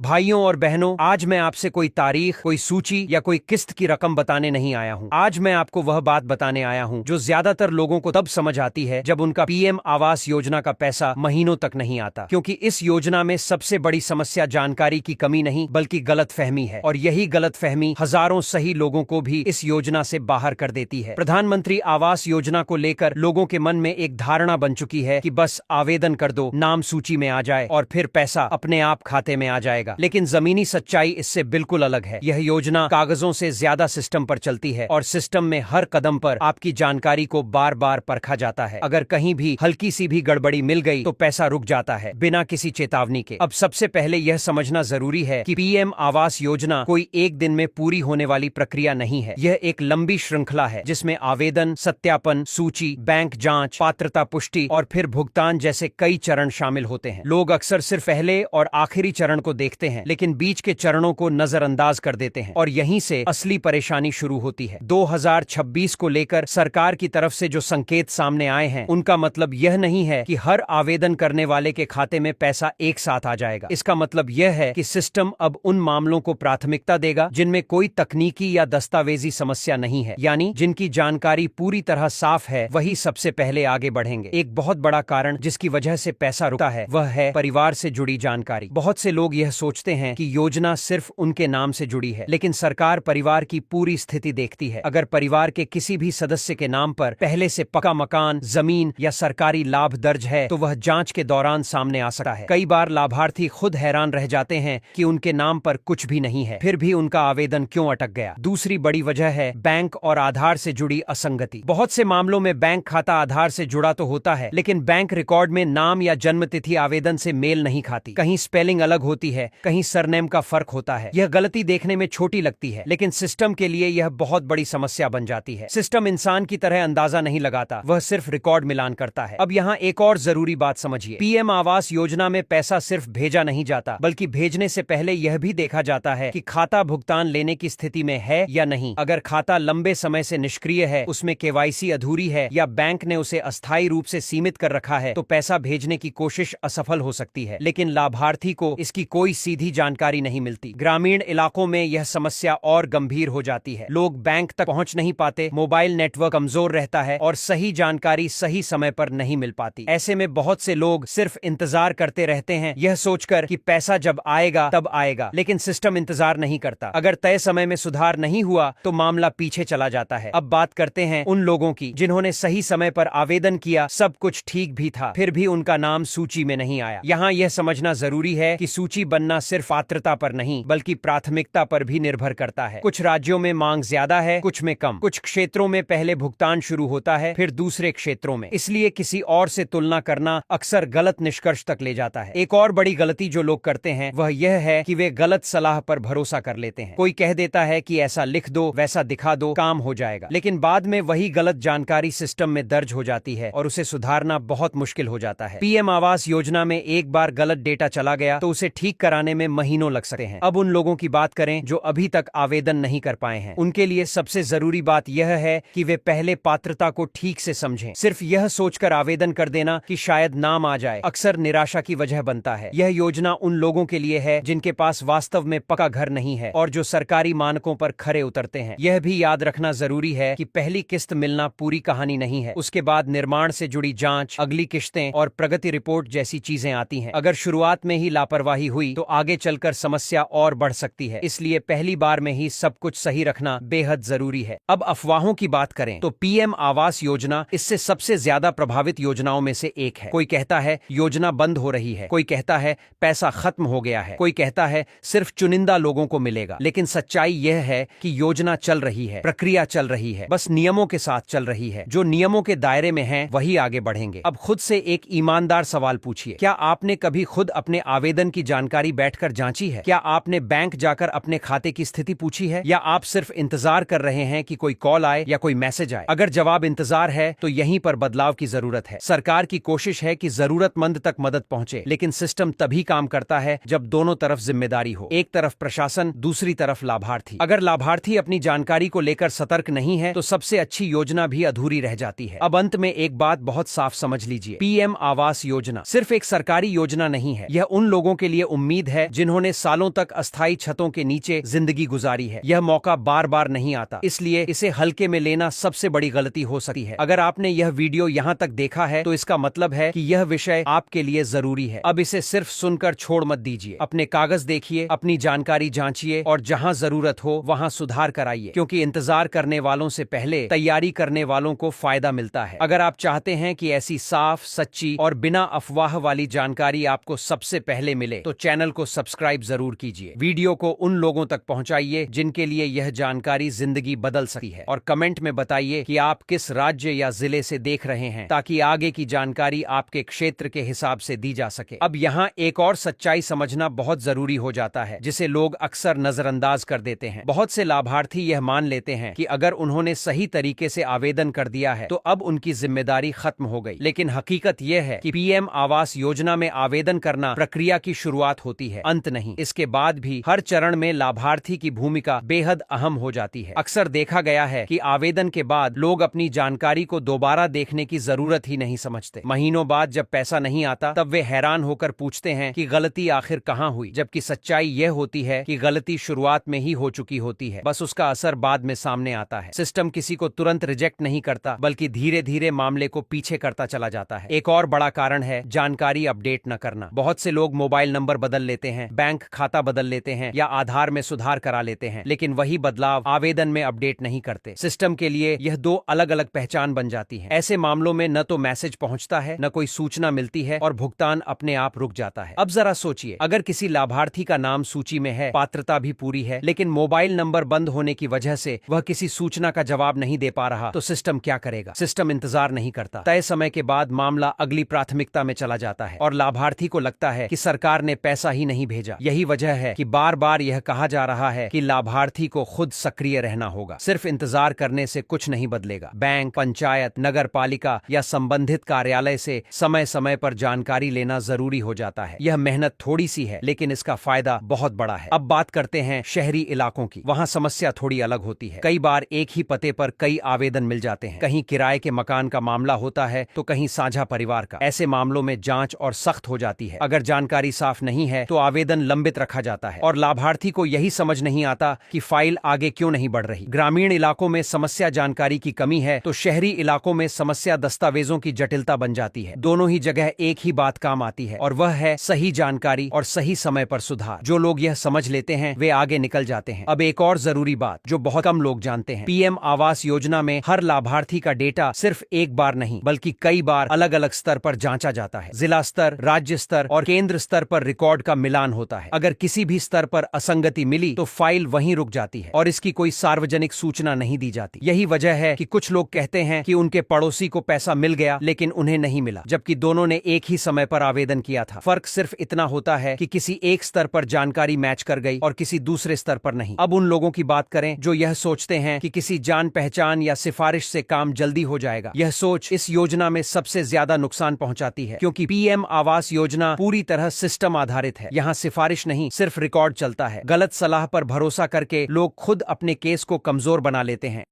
भाइयों और बहनों, आज मैं आपसे कोई तारीख, कोई सूची या कोई किस्त की रकम बताने नहीं आया हूँ। आज मैं आपको वह बात बताने आया हूँ जो ज्यादातर लोगों को तब समझ आती है जब उनका पीएम आवास योजना का पैसा महीनों तक नहीं आता, क्योंकि इस योजना में सबसे बड़ी समस्या जानकारी की कमी नहीं बल्कि गलतफहमी है, और यही गलतफहमी हजारों सही लोगों को भी इस योजना से बाहर कर देती है। प्रधानमंत्री आवास योजना को लेकर लोगों के मन में एक धारणा बन चुकी है कि बस आवेदन कर दो, नाम सूची में आ जाए और फिर पैसा अपने आप खाते में आ जाएगा। लेकिन जमीनी सच्चाई इससे बिल्कुल अलग है। यह योजना कागजों से ज्यादा सिस्टम पर चलती है और सिस्टम में हर कदम पर आपकी जानकारी को बार बार परखा जाता है। अगर कहीं भी हल्की सी भी गड़बड़ी मिल गई तो पैसा रुक जाता है बिना किसी चेतावनी के। अब सबसे पहले यह समझना जरूरी है कि पीएम आवास योजना कोई एक दिन में पूरी होने वाली प्रक्रिया नहीं है। यह एक लंबी श्रृंखला है जिसमें आवेदन, सत्यापन, सूची, बैंक जांच, पात्रता पुष्टि और फिर भुगतान जैसे कई चरण शामिल होते हैं। लोग अक्सर सिर्फ पहले और आखिरी चरण को देखते हैं, लेकिन बीच के चरणों को नजरअंदाज कर देते हैं, और यहीं से असली परेशानी शुरू होती है। 2026 को लेकर सरकार की तरफ से जो संकेत सामने आए हैं, उनका मतलब यह नहीं है कि हर आवेदन करने वाले के खाते में पैसा एक साथ आ जाएगा। इसका मतलब यह है कि सिस्टम अब उन मामलों को प्राथमिकता देगा जिनमें कोई तकनीकी या दस्तावेजी समस्या नहीं है, यानी जिनकी जानकारी पूरी तरह साफ है, वही सबसे पहले आगे बढ़ेंगे। एक बहुत बड़ा कारण जिसकी वजह से पैसा रुकता है वह है परिवार से जुड़ी जानकारी। बहुत से लोग यह सोचते हैं कि योजना सिर्फ उनके नाम से जुड़ी है, लेकिन सरकार परिवार की पूरी स्थिति देखती है। अगर परिवार के किसी भी सदस्य के नाम पर पहले से पक्का मकान, जमीन या सरकारी लाभ दर्ज है तो वह जांच के दौरान सामने आ सकता है। कई बार लाभार्थी खुद हैरान रह जाते हैं कि उनके नाम पर कुछ भी नहीं है, फिर भी उनका आवेदन क्यों अटक गया। दूसरी बड़ी वजह है बैंक और आधार से जुड़ी असंगति। बहुत से मामलों में बैंक खाता आधार से जुड़ा तो होता है, लेकिन बैंक रिकॉर्ड में नाम या जन्म तिथि आवेदन से मेल नहीं खाती। कहीं स्पेलिंग अलग होती है, कहीं सरनेम का फर्क होता है। यह गलती देखने में छोटी लगती है, लेकिन सिस्टम के लिए यह बहुत बड़ी समस्या बन जाती है। सिस्टम इंसान की तरह अंदाजा नहीं लगाता, वह सिर्फ रिकॉर्ड मिलान करता है। अब यहाँ एक और जरूरी बात समझिए। पीएम आवास योजना में पैसा सिर्फ भेजा नहीं जाता, बल्कि भेजने से पहले यह भी देखा जाता है कि खाता भुगतान लेने की स्थिति में है या नहीं। अगर खाता लंबे समय से निष्क्रिय है, उसमें केवाईसी अधूरी है या बैंक ने उसे अस्थायी रूप से सीमित कर रखा है, तो पैसा भेजने की कोशिश असफल हो सकती है। लेकिन लाभार्थी को इसकी कोई सीधी जानकारी नहीं मिलती। ग्रामीण इलाकों में यह समस्या और गंभीर हो जाती है। लोग बैंक तक पहुंच नहीं पाते, मोबाइल नेटवर्क कमजोर रहता है और सही जानकारी सही समय पर नहीं मिल पाती। ऐसे में बहुत से लोग सिर्फ इंतजार करते रहते हैं, यह सोचकर कि पैसा जब आएगा तब आएगा, लेकिन सिस्टम इंतजार नहीं करता। अगर तय समय में सुधार नहीं हुआ तो मामला पीछे चला जाता है। अब बात करते हैं उन लोगों की जिन्होंने सही समय पर आवेदन किया, सब कुछ ठीक भी था, फिर भी उनका नाम सूची में नहीं आया। यहाँ यह समझना जरूरी है कि सूची बनना सिर्फ पात्रता पर नहीं बल्कि प्राथमिकता पर भी निर्भर करता है। कुछ राज्यों में मांग ज्यादा है, कुछ में कम। कुछ क्षेत्रों में पहले भुगतान शुरू होता है, फिर दूसरे क्षेत्रों में। इसलिए किसी और से तुलना करना अक्सर गलत निष्कर्ष तक ले जाता है। एक और बड़ी गलती जो लोग करते हैं वह यह है कि वे गलत सलाह पर भरोसा कर लेते हैं। कोई कह देता है कि ऐसा लिख दो, वैसा दिखा दो, काम हो जाएगा, लेकिन बाद में वही गलत जानकारी सिस्टम में दर्ज हो जाती है और उसे सुधारना बहुत मुश्किल हो जाता है। पीएम आवास योजना में एक बार गलत डेटा चला गया तो उसे ठीक कराने में महीनों लग सकते हैं। अब उन लोगों की बात करें जो अभी तक आवेदन नहीं कर पाए हैं। उनके लिए सबसे जरूरी बात यह है कि वे पहले पात्रता को ठीक से समझें। सिर्फ यह सोचकर आवेदन कर देना कि शायद नाम आ जाए अक्सर निराशा की वजह बनता है। यह योजना उन लोगों के लिए है जिनके पास वास्तव में पक्का घर नहीं है और जो सरकारी मानकों पर खरे उतरते हैं। यह भी याद रखना जरूरी है कि पहली किस्त मिलना पूरी कहानी नहीं है। उसके बाद निर्माण से जुड़ी जांच, अगली किश्तें और प्रगति रिपोर्ट जैसी चीजें आती हैं। अगर शुरुआत में ही लापरवाही हुई तो आगे चलकर समस्या और बढ़ सकती है। इसलिए पहली बार में ही सब कुछ सही रखना बेहद जरूरी है। अब अफवाहों की बात करें तो पीएम आवास योजना इससे सबसे ज्यादा प्रभावित योजनाओं में से एक है। कोई कहता है योजना बंद हो रही है, कोई कहता है पैसा खत्म हो गया है, कोई कहता है सिर्फ चुनिंदा लोगों को मिलेगा। लेकिन सच्चाई यह है कि योजना चल रही है, प्रक्रिया चल रही है, बस नियमों के साथ चल रही है। जो नियमों के दायरे में हैं वही आगे बढ़ेंगे। अब खुद से एक ईमानदार सवाल पूछिए, क्या आपने कभी खुद अपने आवेदन की जानकारी बैठकर जांची है? क्या आपने बैंक जाकर अपने खाते की स्थिति पूछी है, या आप सिर्फ इंतजार कर रहे हैं कि कोई कॉल आए या कोई मैसेज आए? अगर जवाब इंतजार है तो यहीं पर बदलाव की जरूरत है। सरकार की कोशिश है कि जरूरतमंद तक मदद पहुंचे, लेकिन सिस्टम तभी काम करता है जब दोनों तरफ जिम्मेदारी हो। एक तरफ प्रशासन, दूसरी तरफ लाभार्थी। अगर लाभार्थी अपनी जानकारी को लेकर सतर्क नहीं है तो सबसे अच्छी योजना भी अधूरी रह जाती है। अब अंत में एक बात बहुत साफ समझ लीजिए, पीएम आवास योजना सिर्फ एक सरकारी योजना नहीं है। यह उन लोगों के लिए उम्मीद है जिन्होंने सालों तक अस्थायी छतों के नीचे जिंदगी गुजारी है। यह मौका बार बार नहीं आता, इसलिए इसे हल्के में लेना सबसे बड़ी गलती हो सकती है। अगर आपने यह वीडियो यहाँ तक देखा है तो इसका मतलब है कि यह विषय आपके लिए जरूरी है। अब इसे सिर्फ सुनकर छोड़ मत दीजिए। अपने कागज देखिए, अपनी जानकारी जांचिए और जहां जरूरत हो वहां सुधार कराइए, क्योंकि इंतजार करने वालों से पहले तैयारी करने वालों को फायदा मिलता है। अगर आप चाहते हैं कि ऐसी साफ, सच्ची और बिना अफवाह वाली जानकारी आपको सबसे पहले मिले तो चैनल को सब्सक्राइब जरूर कीजिए। वीडियो को उन लोगों तक पहुंचाइए जिनके लिए यह जानकारी जिंदगी बदल सकती है, और कमेंट में बताइए कि आप किस राज्य या जिले से देख रहे हैं, ताकि आगे की जानकारी आपके क्षेत्र के हिसाब से दी जा सके। अब यहाँ एक और सच्चाई समझना बहुत जरूरी हो जाता है, जिसे लोग अक्सर नजरअंदाज कर देते हैं। बहुत से लाभार्थी यह मान लेते हैं कि अगर उन्होंने सही तरीके से आवेदन कर दिया है तो अब उनकी जिम्मेदारी खत्म हो गई। लेकिन हकीकत यह है कि पीएम आवास योजना में आवेदन करना प्रक्रिया की शुरुआत होती है, अंत नहीं। इसके बाद भी हर चरण में लाभार्थी की भूमिका बेहद अहम हो जाती है। अक्सर देखा गया है कि आवेदन के बाद लोग अपनी जानकारी को दोबारा देखने की जरूरत ही नहीं समझते। महीनों बाद जब पैसा नहीं आता तब वे हैरान होकर पूछते हैं कि गलती आखिर कहाँ हुई, जबकि सच्चाई यह होती है कि गलती शुरुआत में ही हो चुकी होती है, बस उसका असर बाद में सामने आता है। सिस्टम किसी को तुरंत रिजेक्ट नहीं करता, बल्कि धीरे धीरे मामले को पीछे करता चला जाता है। एक और बड़ा कारण है जानकारी अपडेट न करना। बहुत से लोग मोबाइल नंबर बदल लेते हैं, बैंक खाता बदल लेते हैं या आधार में सुधार करा लेते हैं, लेकिन वही बदलाव आवेदन में अपडेट नहीं करते। सिस्टम के लिए यह दो अलग अलग पहचान बन जाती है। ऐसे मामलों में न तो मैसेज पहुंचता है, न कोई सूचना मिलती है और भुगतान अपने आप रुक जाता है। अब जरा सोचिए, अगर किसी लाभार्थी का नाम सूची में है, पात्रता भी पूरी है, लेकिन मोबाइल नंबर बंद होने की वजह से वह किसी सूचना का जवाब नहीं दे पा रहा, तो सिस्टम क्या करेगा? सिस्टम इंतजार नहीं करता। तय समय के बाद मामला अगली प्राथमिकता में चला जाता है और लाभार्थी को लगता है कि सरकार ने पैसा ही नहीं भेजा। यही वजह है कि बार बार यह कहा जा रहा है कि लाभार्थी को खुद सक्रिय रहना होगा। सिर्फ इंतजार करने से कुछ नहीं बदलेगा। बैंक, पंचायत, नगर पालिका या संबंधित कार्यालय से समय समय पर जानकारी लेना जरूरी हो जाता है। यह मेहनत थोड़ी सी है, लेकिन इसका फायदा बहुत बड़ा है। अब बात करते हैं शहरी इलाकों की। वहाँ समस्या थोड़ी अलग होती है। कई बार एक ही पते पर कई आवेदन मिल जाते हैं। कहीं किराए के मकान का मामला होता है तो कहीं साझा परिवार का। ऐसे मामलों में जांच और सख्त हो जाती है। अगर जानकारी साफ नहीं है तो आवेदन लंबित रखा जाता है और लाभार्थी को यही समझ नहीं आता कि फाइल आगे क्यों नहीं बढ़ रही। ग्रामीण इलाकों में समस्या जानकारी की कमी है तो शहरी इलाकों में समस्या दस्तावेजों की जटिलता बन जाती है। दोनों ही जगह एक ही बात काम आती है और वह है सही जानकारी और सही समय पर सुधार। जो लोग यह समझ लेते हैं वे आगे निकल जाते हैं। अब एक और जरूरी बात जो बहुत कम लोग जानते हैं, पीएम आवास योजना में हर लाभार्थी का डेटा सिर्फ एक बार नहीं बल्कि कई बार अलग अलग स्तर पर जांचा जाता है। जिला स्तर, राज्य स्तर और केंद्र स्तर पर रिकॉर्ड का मिलान होता है। अगर किसी भी स्तर पर असंगति मिली तो फाइल वहीं रुक जाती है और इसकी कोई सार्वजनिक सूचना नहीं दी जाती। यही वजह है कि कुछ लोग कहते हैं कि उनके पड़ोसी को पैसा मिल गया लेकिन उन्हें नहीं मिला, जबकि दोनों ने एक ही समय पर आवेदन किया था। फर्क सिर्फ इतना होता है कि किसी एक स्तर पर जानकारी मैच कर गई और किसी दूसरे स्तर पर नहीं। अब उन लोगों की बात करें जो यह सोचते हैं कि किसी जान पहचान या सिफारिश से काम जल्दी हो जाएगा। यह सोच इस योजना में सबसे ज्यादा नुकसान पहुंचाती है, क्योंकि पीएम आवास योजना पूरी तरह सिस्टम आधारित है। यहाँ सिफारिश नहीं, सिर्फ रिकॉर्ड चलता है। गलत सलाह पर भरोसा करके लोग खुद अपने केस को कमजोर बना लेते हैं।